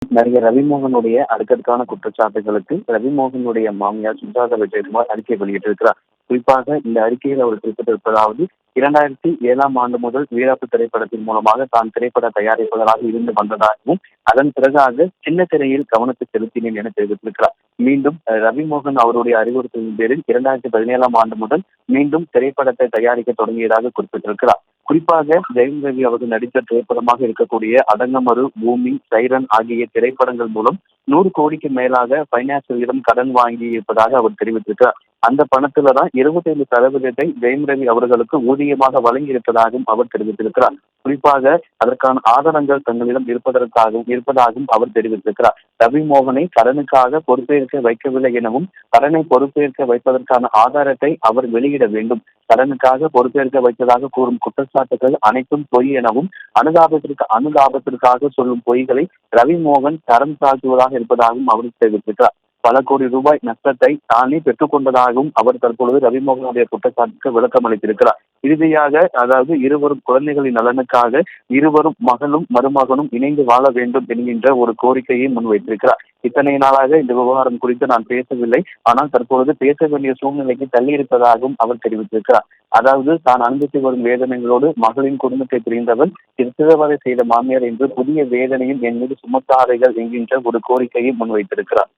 நடிகர் ரவிமோகனுடைய அடுக்கடுக்கான குற்றச்சாட்டுகளுக்கு ரவிமோகனுடைய மாமியார் சுஜாதா விஜயகுமார் அறிக்கை வெளியிட்டிருக்கிறார். குறிப்பாக இந்த அறிக்கையில் அவர் குறிப்பிட்டிருப்பதாவது, 2007ஆம் ஆண்டு முதல் வீராப்பு திரைப்படத்தின் மூலமாக தான் திரைப்பட தயாரிப்பாளராக இருந்து வந்ததாகவும், அதன் பிறகாக சின்ன திரையில் கவனத்தை செலுத்தினேன் என தெரிவித்திருக்கிறார். மீண்டும் ரவிமோகன் அவருடைய அறிவுறுத்தலின் பேரில் 2017ஆம் ஆண்டு முதல் மீண்டும் திரைப்படத்தை தயாரிக்க தொடங்கியதாக குறிப்பிட்டிருக்கிறார். குறிப்பாக ஜெயம் ரவி அவர்கள் நடித்த திரைப்படமாக இருக்கக்கூடிய அடங்கமறு, பூமி, சைரன் ஆகிய திரைப்படங்கள் மூலம் 100 கோடிக்கு மேலாக பைனான்சியரிடம் கடன் வாங்கி இருப்பதாக அவர் தெரிவித்திருக்கிறார். அந்த பணத்துல தான் 25% ஜெயம் ரவி அவர்களுக்கு ஊதியமாக வழங்கி இருப்பதாகவும் அவர் தெரிவித்திருக்கிறார். குறிப்பாக அதற்கான ஆதாரங்கள் தங்களிடம் இருப்பதாகவும் அவர் தெரிவித்திருக்கிறார். ரவிமோகனை கடனுக்காக பொறுப்பேற்க வைக்கவில்லை எனவும், கடனை பொறுப்பேற்க வைப்பதற்கான ஆதாரத்தை அவர் வெளியிட வேண்டும். கடனுக்காக பொறுப்பேற்க வைத்ததாக கூறும் குற்றச்சாட்டுகள் அனைத்தும் பொய் எனவும், அனுதாபத்திற்காக சொல்லும் பொய்களை ரவிமோகன் தரம் தாழ்த்துவதாக இருப்பதாகவும் அவர் தெரிவித்திருக்கிறார். பல கோடி ரூபாய் நஷ்டத்தை தானே பெற்றுக் கொண்டதாகவும் அவர் தற்பொழுது ரவிமோகனுடைய குற்றச்சாட்டுக்கு விளக்கம் அளித்திருக்கிறார். இறுதியாக, அதாவது இருவரும் குழந்தைகளின் நலனுக்காக இருவரும் மகளும் மருமகனும் இணைந்து வாழ வேண்டும் என்கின்ற ஒரு கோரிக்கையை முன்வைத்திருக்கிறார். இத்தனை நாளாக இந்த விவகாரம் குறித்து நான் பேசவில்லை, ஆனால் தற்பொழுது பேச வேண்டிய சூழ்நிலைக்கு தள்ளியிருப்பதாகவும் அவர் தெரிவித்திருக்கிறார். அதாவது தான் அனுபவித்து வரும் வேதனைகளோடு மகளின் குடும்பத்தை பிரிந்தவர் சித்திரவதை செய்த மாமியார் என்று புதிய வேதனையும் என் மீது சுமத்தாதைகள் என்கின்ற ஒரு கோரிக்கையை முன்வைத்திருக்கிறார்.